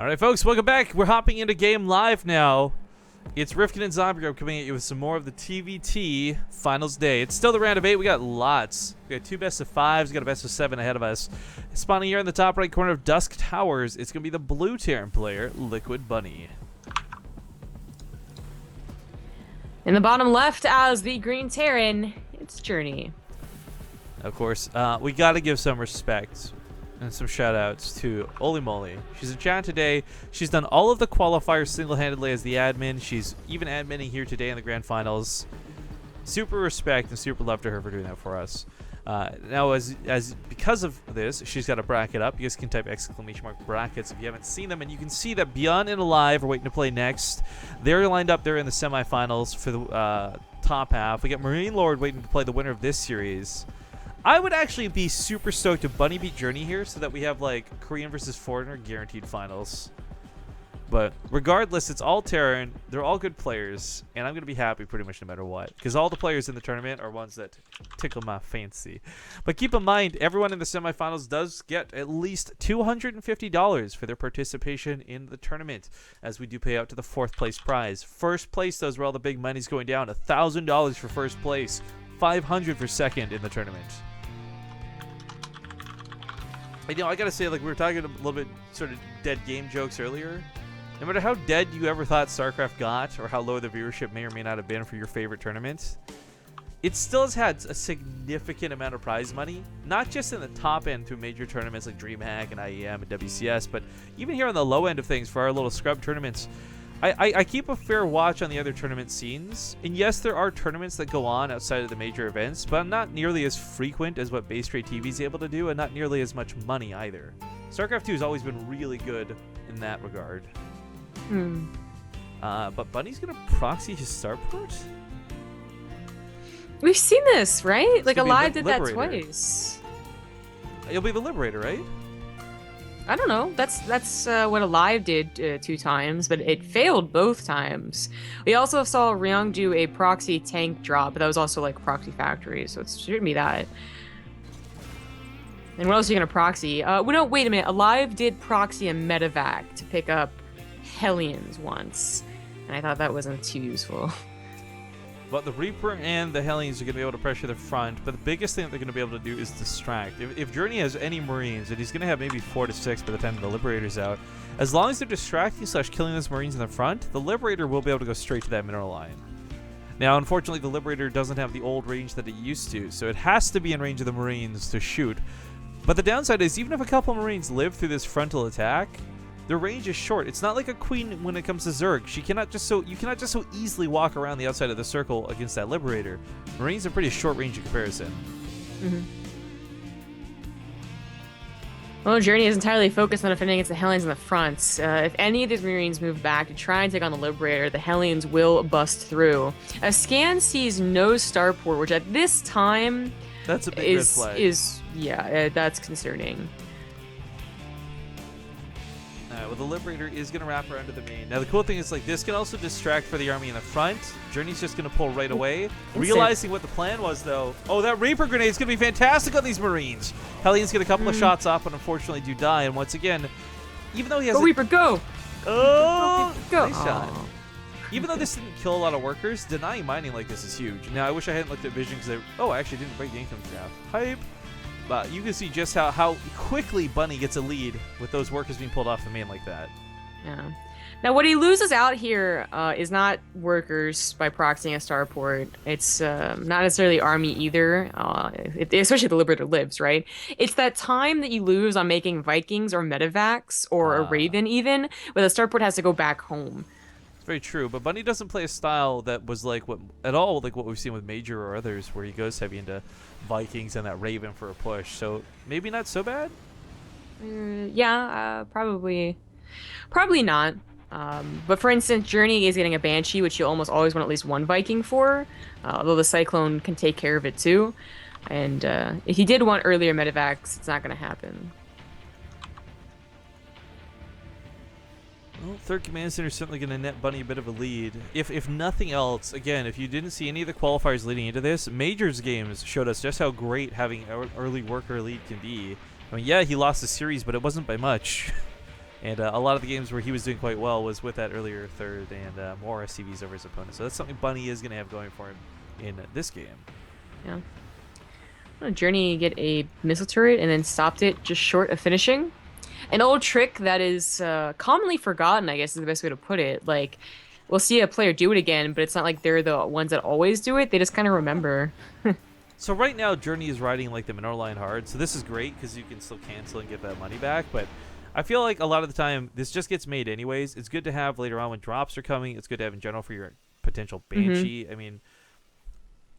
All right, folks, welcome back. We're hopping into game live now. It's Rifkin and Zombie Grub coming at you with some more of the TvT finals day. It's still the round of 8. We got lots. We got 2 best of 5s. We got a best of 7 ahead of us. Spawning here in the top right corner of Dusk Towers, it's going to be the blue Terran player, Liquid Bunny. In the bottom left as the green Terran, it's Journey. Of course, we got to give some respect and some shout outs to Oli Moly. She's in chat today. She's done all of the qualifiers single-handedly as the admin. She's even adminning here today in the grand finals. Super respect and super love to her for doing that for us. Now, because of this, she's got a bracket up. You guys can type !brackets if you haven't seen them, and you can see that Beyond and Alive are waiting to play next. They're lined up. They're in the semifinals for the top half. We got Marine Lord waiting to play the winner of this series. I would actually be super stoked if Bunny beat Journey here so that we have, like, Korean versus Foreigner guaranteed finals. But regardless, it's all Terran. They're all good players, and I'm going to be happy pretty much no matter what, because all the players in the tournament are ones that tickle my fancy. But keep in mind, everyone in the semifinals does get at least $250 for their participation in the tournament, as we do pay out to the 4th place prize. First place, though, is where all the big money's going down. $1,000 for first place, $500 for second in the tournament. You know, I gotta say, like, we were talking a little bit sort of dead game jokes earlier. No matter how dead you ever thought StarCraft got, or how low the viewership may or may not have been for your favorite tournament, it still has had a significant amount of prize money, not just in the top end through major tournaments like DreamHack and IEM and WCS, but even here on the low end of things for our little scrub tournaments. I keep a fair watch on the other tournament scenes, and yes, there are tournaments that go on outside of the major events, but not nearly as frequent as what BaseTradeTV is able to do, and not nearly as much money either. StarCraft 2 has always been really good in that regard. But Bunny's gonna proxy his starport? We've seen this, right? It's like, gonna be Alive did that Liberator. twice. You'll be the Liberator, right? I don't know. That's what Alive did 2 times, but it failed both times. We also saw Ryong do a proxy tank drop, but that was also like proxy factory, so it shouldn't be that. And what else are you gonna proxy? No, wait a minute. Alive did proxy a medevac to pick up Hellions once, and I thought that wasn't too useful. But the Reaper and the Hellions are going to be able to pressure the front, but the biggest thing that they're going to be able to do is distract. If Journey has any Marines, and he's going to have maybe 4 to 6 by the time the Liberator's out, as long as they're distracting / killing those Marines in the front, the Liberator will be able to go straight to that mineral line. Now, unfortunately, the Liberator doesn't have the old range that it used to, so it has to be in range of the Marines to shoot. But the downside is, even if a couple Marines live through this frontal attack, their range is short. It's not like a queen when it comes to Zerg. You cannot just so easily walk around the outside of the circle against that Liberator. Marines are pretty short range in comparison. Well, Journey is entirely focused on defending against the Hellions in the front. If any of these Marines move back to try and take on the Liberator, the Hellions will bust through. A scan sees no starport, which at this time That's a big red flag. That's concerning. Well, the Liberator is going to wrap around to the main. Now, the cool thing is, like, this can also distract for the army in the front. Journey's just going to pull right away. Realizing what the plan was, though. Oh, that Reaper grenade is going to be fantastic on these Marines. Hellions get a couple of shots off, but unfortunately do die. And once again, even though he has Reaper, go! Oh! Go! Nice shot. Even though this didn't kill a lot of workers, denying mining like this is huge. Now, I wish I hadn't looked at Vision because I actually didn't break the income graph. Hype! But you can see just how quickly Bunny gets a lead with those workers being pulled off the main like that. Yeah. Now, what he loses out here is not workers by proxying a starport. It's not necessarily army either, especially if the Liberator lives, right? It's that time that you lose on making Vikings or medevacs or a Raven even, where the starport has to go back home. It's very true, but Bunny doesn't play a style that was like what we've seen with Major or others, where he goes heavy into Vikings and that Raven for a push. So maybe not so bad. Probably not. But for instance, Journey is getting a Banshee, which you almost always want at least 1 Viking for, although the Cyclone can take care of it too. And if he did want earlier medevacs, it's not going to happen. Well, 3rd Command Center is certainly going to net Bunny a bit of a lead. If nothing else, again, if you didn't see any of the qualifiers leading into this, Majors games showed us just how great having an early worker lead can be. I mean, yeah, he lost the series, but it wasn't by much. And a lot of the games where he was doing quite well was with that earlier third and more SCVs over his opponent. So that's something Bunny is going to have going for him in this game. Yeah. Journey get a missile turret and then stopped it just short of finishing. An old trick that is commonly forgotten, I guess is the best way to put it. Like, we'll see a player do it again, but it's not like they're the ones that always do it. They just kind of remember. So right now, Journey is riding like the Minor line hard, so this is great because you can still cancel and get that money back, but I feel like a lot of the time, this just gets made anyways. It's good to have later on when drops are coming. It's good to have in general for your potential Banshee. I mean,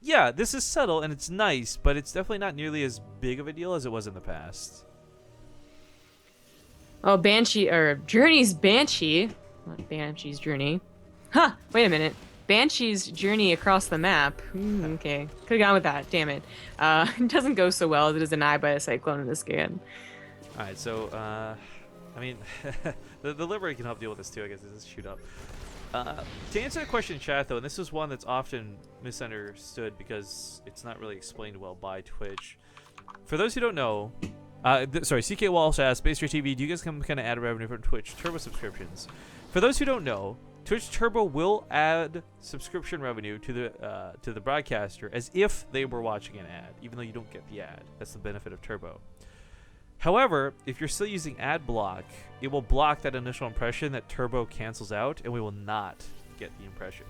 yeah, this is subtle and it's nice, but it's definitely not nearly as big of a deal as it was in the past. Oh, Banshee, or Journey's Banshee. Not Banshee's Journey. Huh, wait a minute. Banshee's journey across the map. Okay, could have gone with that, damn it. It doesn't go so well as it is denied by a Cyclone in this game. Alright, so, I mean, the Liberator can help deal with this too, I guess. This is shoot up. To answer the question in chat, though, and this is one that's often misunderstood because it's not really explained well by Twitch. For those who don't know, sorry, CK Walsh asked, BaseTradeTVT, do you guys come kind of add revenue from Twitch Turbo subscriptions? For those who don't know, Twitch Turbo will add subscription revenue to the broadcaster as if they were watching an ad, even though you don't get the ad. That's the benefit of Turbo. However, if you're still using ad block, it will block that initial impression that Turbo cancels out, and we will not get the impression.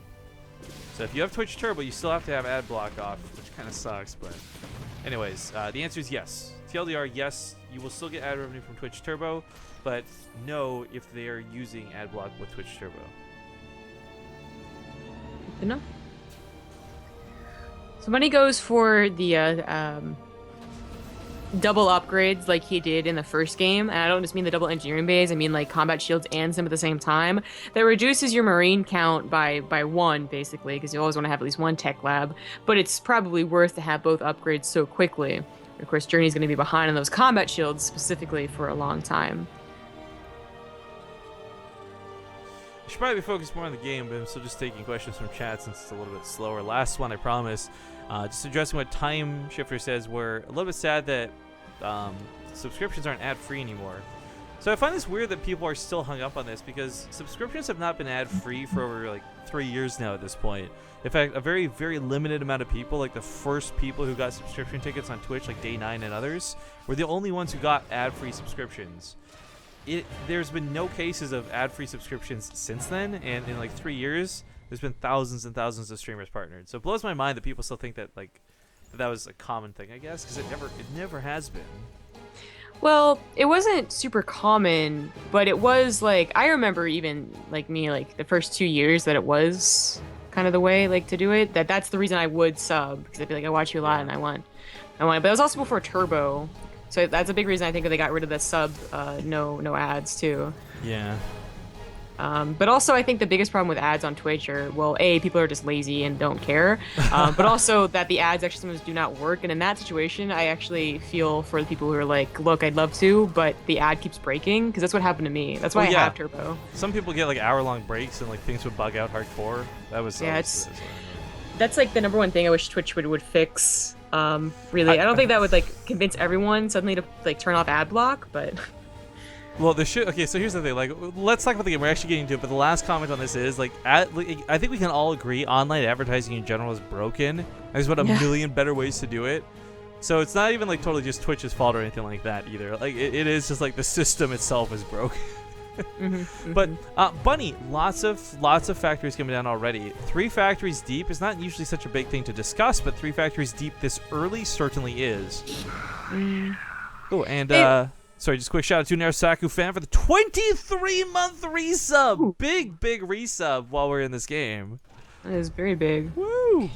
So if you have Twitch Turbo, you still have to have ad block off, which kind of sucks, but anyways, the answer is yes. TLDR, yes, you will still get ad revenue from Twitch Turbo, but no if they are using ad block with Twitch Turbo. Good enough. So Bunny goes for the double upgrades like he did in the first game, and I don't just mean the double engineering bays, I mean like combat shields and sim at the same time. That reduces your marine count by one, basically, because you always want to have at least one tech lab, but it's probably worth to have both upgrades so quickly. Of course, Journey's going to be behind on those combat shields specifically for a long time. I should probably be focused more on the game, but I'm still just taking questions from chat since it's a little bit slower. Last one, I promise. Just addressing what Time Shifter says, we're a little bit sad that subscriptions aren't ad-free anymore. So I find this weird that people are still hung up on this because subscriptions have not been ad-free for over like 3 years now at this point. In fact, a very, very limited amount of people, like the first people who got subscription tickets on Twitch, like Day 9 and others, were the only ones who got ad-free subscriptions. There's been no cases of ad-free subscriptions since then, and in like 3 years, there's been thousands and thousands of streamers partnered. So it blows my mind that people still think that like that was a common thing, I guess, because it never has been. Well, it wasn't super common, but it was like, I remember even like me, like the first 2 years that it was kind of the way like to do it. That's the reason I would sub, because I feel like I watch you a lot and I want it. But it was also before Turbo, so that's a big reason I think that they got rid of the sub no ads too. Yeah. But also, I think the biggest problem with ads on Twitch are, well, A, people are just lazy and don't care, but also that the ads actually sometimes do not work. And in that situation, I actually feel for the people who are like, look, I'd love to, but the ad keeps breaking, because that's what happened to me. That's why I have Turbo. Some people get like hour-long breaks and like things would bug out hardcore. That's like the number one thing I wish Twitch would fix. Really, I don't think that would like convince everyone suddenly to like turn off ad block, but. Well, okay, so here's the thing. Like, let's talk about the game. We're actually getting to it, but the last comment on this is like, I think we can all agree online advertising in general is broken. There's about a million better ways to do it. So it's not even like totally just Twitch's fault or anything like that either. Like, it is just like the system itself is broken. But Bunny, lots of factories coming down already. 3 factories deep is not usually such a big thing to discuss, but 3 factories deep this early certainly is. Oh, and sorry, just a quick shout out to Narasaku fan for the 23-month resub. Ooh. Big resub while we're in this game. That is very big. Woo!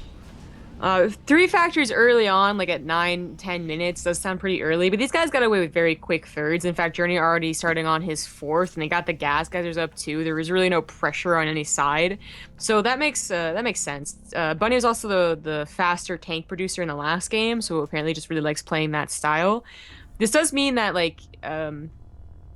3 factories early on, like at 9-10 minutes, does sound pretty early, but these guys got away with very quick thirds. In fact, Journey already starting on his 4th, and they got the gas geysers up too. There was really no pressure on any side, so that makes sense. Bunny was also the faster tank producer in the last game, so apparently just really likes playing that style. This does mean that like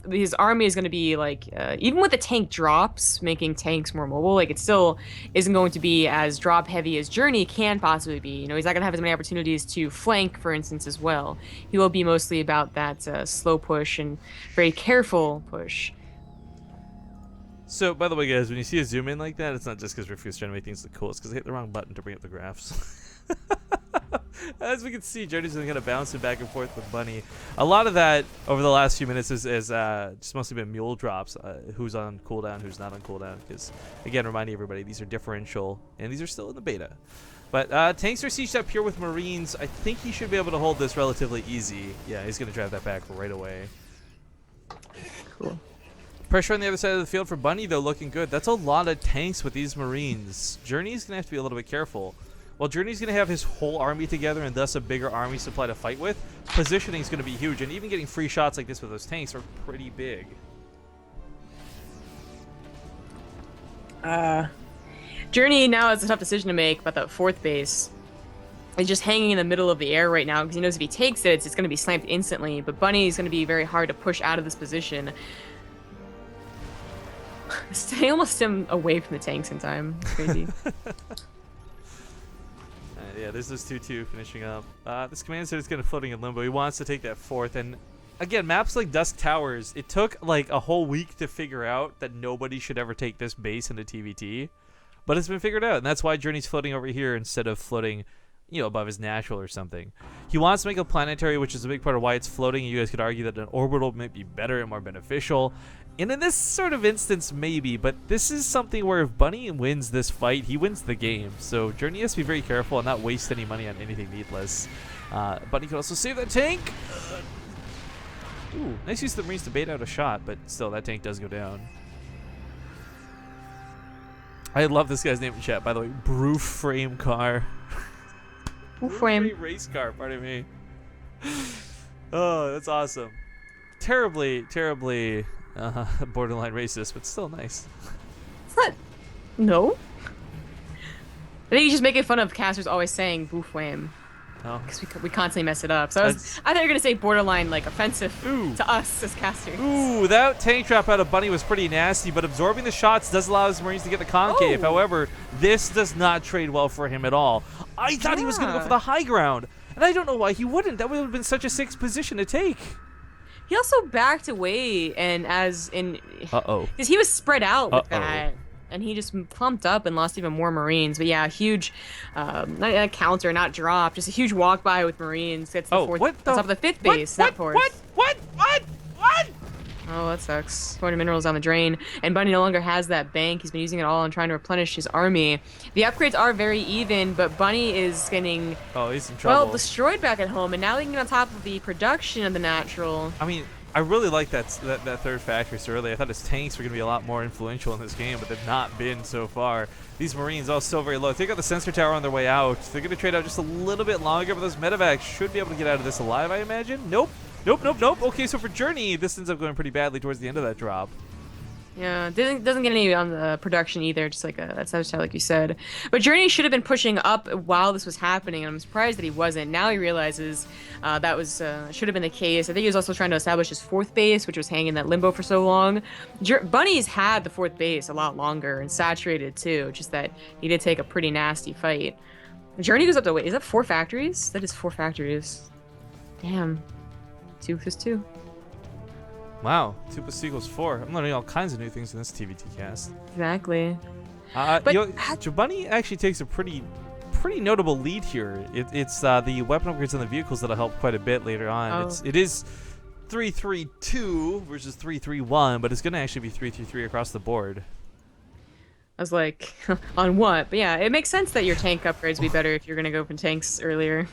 his army is going to be like even with the tank drops, making tanks more mobile, like it still isn't going to be as drop heavy as Journey can possibly be. You know, he's not going to have as many opportunities to flank, for instance, as well. He will be mostly about that slow push and very careful push. So, by the way, guys, when you see a zoom in like that, it's not just because Rifu's trying to make things look cool. It's because I hit the wrong button to bring up the graphs. As we can see, Journey's kind of bouncing back and forth with Bunny. A lot of that over the last few minutes is just mostly been mule drops. Who's on cooldown, who's not on cooldown. Because, again, reminding everybody, these are differential, and these are still in the beta. But tanks are sieged up here with Marines. I think he should be able to hold this relatively easy. Yeah, he's going to drive that back right away. Cool. Pressure on the other side of the field for Bunny, though, looking good. That's a lot of tanks with these Marines. Journey's going to have to be a little bit careful. While Journey's going to have his whole army together and thus a bigger army supply to fight with, positioning is going to be huge. And even getting free shots like this with those tanks are pretty big. Journey now has a tough decision to make about that fourth base. He's just hanging in the middle of the air right now because he knows if he takes it, it's going to be sniped instantly. But Bunny is going to be very hard to push out of this position. Stay almost stem away from the tanks in time. It's crazy. Yeah, there's this 2-2 finishing up. This command center is kind of floating in limbo. He wants to take that fourth. And again, maps like Dusk Towers, it took like a whole week to figure out that nobody should ever take this base into TvT. But it's been figured out, and that's why Journey's floating over here instead of floating, you know, above his natural or something. He wants to make a planetary, which is a big part of why it's floating. You guys could argue that an orbital might be better and more beneficial. And in this sort of instance, maybe, but this is something where if Bunny wins this fight, he wins the game. So Journey has to be very careful and not waste any money on anything needless. Bunny can also save that tank. Ooh, nice use of the Marines to bait out a shot, but still, that tank does go down. I love this guy's name in chat, by the way. Broof Frame Car. Broof Frame. Race car, pardon me. Oh, that's awesome. Terribly, terribly borderline racist, but still nice. It's not. No. I think he's just making fun of casters always saying "boo flame" because we constantly mess it up. So I thought you were gonna say borderline like offensive to us as casters. Ooh, that tank trap out of Bunny was pretty nasty, but absorbing the shots does allow his Marines to get the concave. However, this does not trade well for him at all. I thought he was gonna go for the high ground, and I don't know why he wouldn't. That would have been such a sick position to take. He also backed away and because he was spread out with that, and he just clumped up and lost even more Marines. But yeah, huge, not a counter, not drop, just a huge walk by with Marines. Gets the fourth, on top of the fifth base, not fourth. What? Oh, that sucks. 400 minerals on the drain, and Bunny no longer has that bank. He's been using it all and trying to replenish his army. The upgrades are very even, but Bunny is getting he's in trouble. Destroyed back at home, and now they can get on top of the production of the natural. I mean, I really like that third factory so early. I thought his tanks were going to be a lot more influential in this game, but they've not been so far. These Marines all still very low. They got the sensor tower on their way out. They're going to trade out just a little bit longer, but those medevacs should be able to get out of this alive, I imagine. Nope. Okay, so for Journey, this ends up going pretty badly towards the end of that drop. Yeah, doesn't get any on the production either, just like that sensor tower, like you said. But Journey should have been pushing up while this was happening, and I'm surprised that he wasn't. Now he realizes that was should have been the case. I think he was also trying to establish his fourth base, which was hanging in that limbo for so long. Bunny's had the fourth base a lot longer and saturated too, just that he did take a pretty nasty fight. Journey goes up to, wait, is that 4 factories? That is 4 factories. Damn. 2 plus 2. Wow, 2 plus 2 equals 4. I'm learning all kinds of new things in this TvT cast. Exactly. Bunny actually takes a pretty notable lead here. It's the weapon upgrades on the vehicles that'll help quite a bit later on. It is 3-3-2 versus 3-3-1, but it's going to actually be 3-3-3 across the board. I was like, on what? But yeah, it makes sense that your tank upgrades would be better if you're going to go for tanks earlier.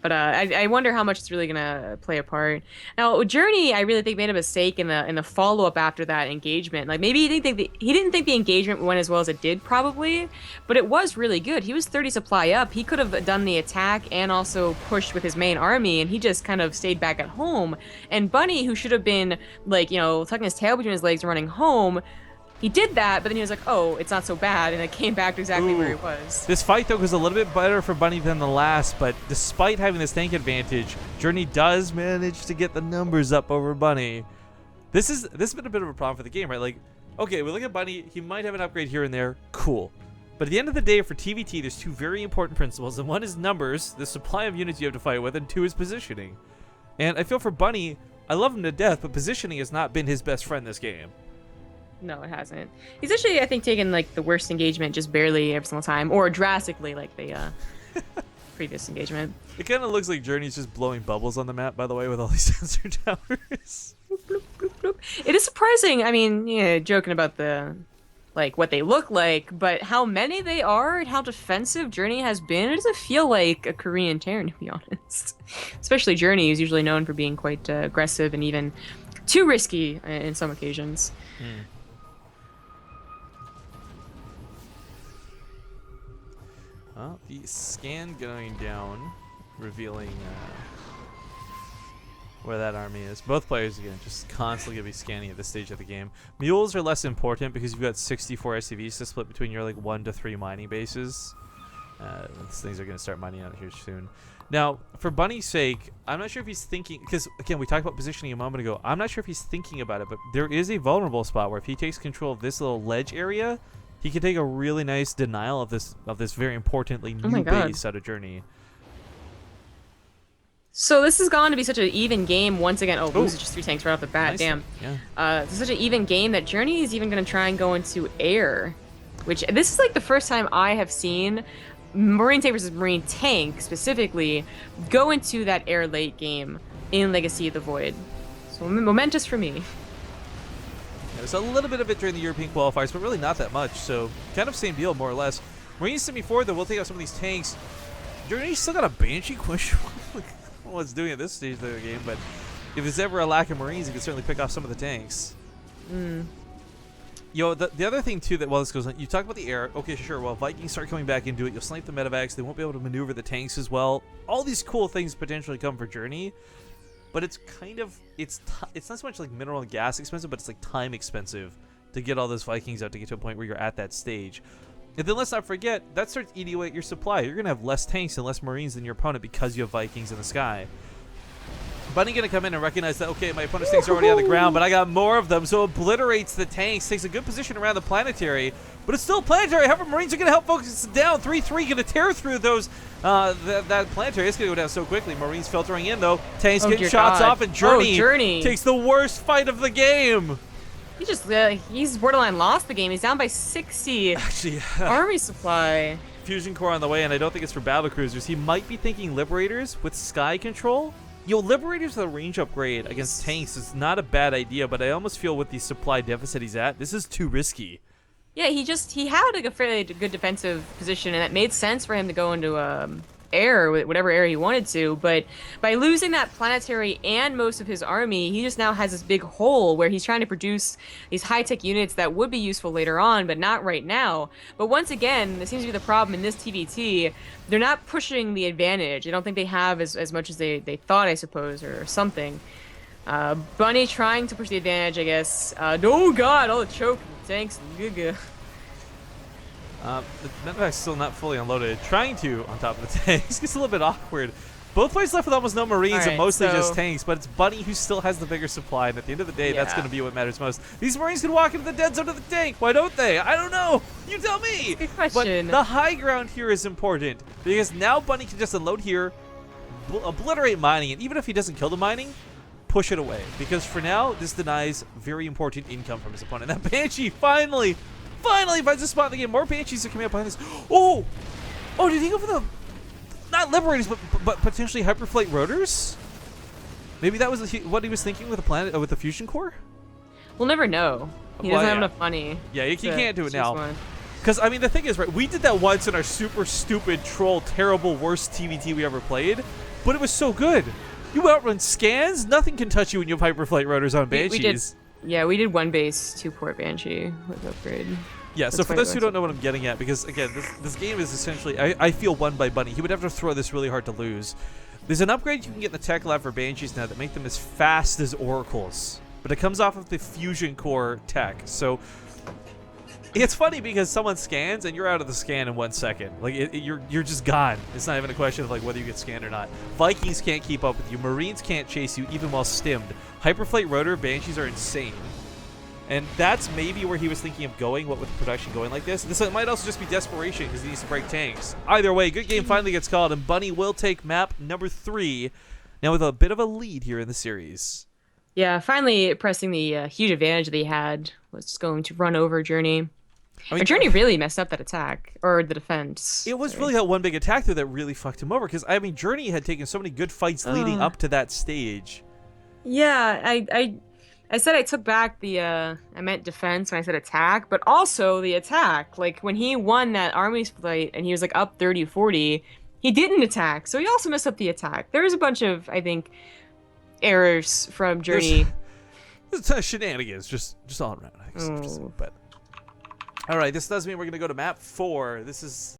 But I wonder how much it's really gonna play a part. Now, Journey, I really think made a mistake in the follow-up after that engagement. Like maybe he didn't think the engagement went as well as it did, probably, but it was really good. He was 30 supply up. He could have done the attack and also pushed with his main army, and he just kind of stayed back at home. And Bunny, who should have been like tucking his tail between his legs and running home, he did that, but then he was like, oh, it's not so bad, and it came back to exactly where it was. This fight, though, was a little bit better for Bunny than the last, but despite having this tank advantage, Journey does manage to get the numbers up over Bunny. This has been a bit of a problem for the game, right? Like, okay, we look at Bunny, he might have an upgrade here and there, cool. But at the end of the day, for TvT, there's 2 very important principles, and one is numbers, the supply of units you have to fight with, and 2 is positioning. And I feel for Bunny, I love him to death, but positioning has not been his best friend this game. No, it hasn't. He's actually, I think, taken like the worst engagement just barely every single time, or drastically like the previous engagement. It kind of looks like Journey's just blowing bubbles on the map, by the way, with all these sensor towers. Bloop, bloop, bloop, bloop. It is surprising. I mean, yeah, joking about the like what they look like, but how many they are and how defensive Journey has been, it doesn't feel like a Korean Terran, to be honest. Especially Journey, who's usually known for being quite aggressive and even too risky in some occasions. Well, the scan going down, revealing where that army is. Both players, again, just constantly going to be scanning at this stage of the game. Mules are less important because you've got 64 SCVs to split between your like 1 to 3 mining bases. These things are going to start mining out here soon. Now, for Bunny's sake, I'm not sure if he's thinking, because again, we talked about positioning a moment ago. I'm not sure if he's thinking about it, but there is a vulnerable spot where if he takes control of this little ledge area, he can take a really nice denial of this very importantly new base out of Journey. So this has gone to be such an even game once again. Oh, loses just 3 tanks right off the bat. Nice. Damn. Yeah. It's such an even game that Journey is even going to try and go into air, which this is like the first time I have seen Marine tank versus Marine tank specifically go into that air late game in Legacy of the Void. So momentous for me. There's a little bit of it during the European qualifiers, but really not that much. So kind of same deal, more or less. Marines sent me forward, though. We'll take out some of these tanks. Journey's still got a Banshee question. What's doing at this stage of the game, but if there's ever a lack of Marines, you can certainly pick off some of the tanks. Yo, the other thing too that while this goes on, you talk about the air. Okay, sure. Well, Vikings start coming back into it. You'll snipe the medevacs. They won't be able to maneuver the tanks as well. All these cool things potentially come for Journey, but it's kind of it's not so much like mineral and gas expensive, but it's like time expensive to get all those Vikings out to get to a point where you're at that stage. And then let's not forget, that starts eating away at your supply. You're going to have less tanks and less Marines than your opponent because you have Vikings in the sky. Bunny going to come in and recognize that, okay, my opponent's tanks are already on the ground, but I got more of them, so obliterates the tanks, takes a good position around the planetary, but it's still planetary. However, Marines are going to help focus it down. 3-3 going to tear through those, that planetary. It's going to go down so quickly. Marines filtering in, though. Tanks getting shots off, and Journey takes the worst fight of the game. He just, he's borderline lost the game. He's down by 60 Actually, army supply. Fusion core on the way, and I don't think it's for battle cruisers. He might be thinking Liberators with sky control. Yo, Liberators with a range upgrade against tanks is not a bad idea, but I almost feel with the supply deficit he's at, this is too risky. Yeah, he had like a fairly good defensive position, and it made sense for him to go into air, whatever area he wanted to, but by losing that planetary and most of his army, he just now has this big hole where he's trying to produce these high-tech units that would be useful later on, but not right now. But once again, this seems to be the problem in this TvT. They're not pushing the advantage. I don't think they have as much as they thought, I suppose, or something. Bunny trying to push the advantage, I guess. Oh god, all the choke tanks. The medevac's still not fully unloaded. Trying to on top of the tanks. It's a little bit awkward. Both players left with almost no Marines and mostly just tanks, but it's Bunny who still has the bigger supply, and at the end of the day, that's going to be what matters most. These Marines can walk into the dead zone of the tank. Why don't they? I don't know. You tell me. Good question. But the high ground here is important because now Bunny can just unload here, obliterate mining, and even if he doesn't kill the mining, push it away. Because for now, this denies very important income from his opponent. That Banshee finally finds a spot in the game. More Banshees are coming up behind this. Oh, did he go for the, not Liberators, but potentially Hyperflight Rotors? Maybe that was what he was thinking with the planet, with the fusion core. We'll never know. He doesn't have enough money. Yeah, he can't do it now. Because I mean, the thing is, right? We did that once in our super stupid troll, terrible, worst TvT we ever played, but it was so good. You outrun scans. Nothing can touch you when you have Hyperflight Rotors on Banshees. We did one base, 2-port Banshee with upgrade. Yeah, so for those who don't know what I'm getting at, because again, this game is essentially, I feel won by Bunny. He would have to throw this really hard to lose. There's an upgrade you can get in the tech lab for Banshees now that make them as fast as Oracles, but it comes off of the Fusion Core tech. So it's funny because someone scans and you're out of the scan in 1 second. Like you're just gone. It's not even a question of like whether you get scanned or not. Vikings can't keep up with you. Marines can't chase you even while stimmed. Hyperflight Rotor Banshees are insane. And that's maybe where he was thinking of going, what with production going like this. This might also just be desperation because he needs to break tanks. Either way, good game finally gets called, and Bunny will take map number 3, now with a bit of a lead here in the series. Yeah, finally pressing the huge advantage that he had was just going to run over Journey. I But mean, Journey really messed up that attack or the defense. it was Sorry. really that one big attack there that really fucked him over. Because I mean, Journey had taken so many good fights leading Uh, up to that stage. yeah, I said I took back the I meant defense when I said attack, but also the attack. Like when he won that armies fight and he was like up 30-40, he didn't attack. So he also messed up the attack. There was a bunch of, I think, errors from There's, Journey. there's a ton of shenanigans, just all around. I think, Oh. but all right, this does mean we're gonna go to map 4. This is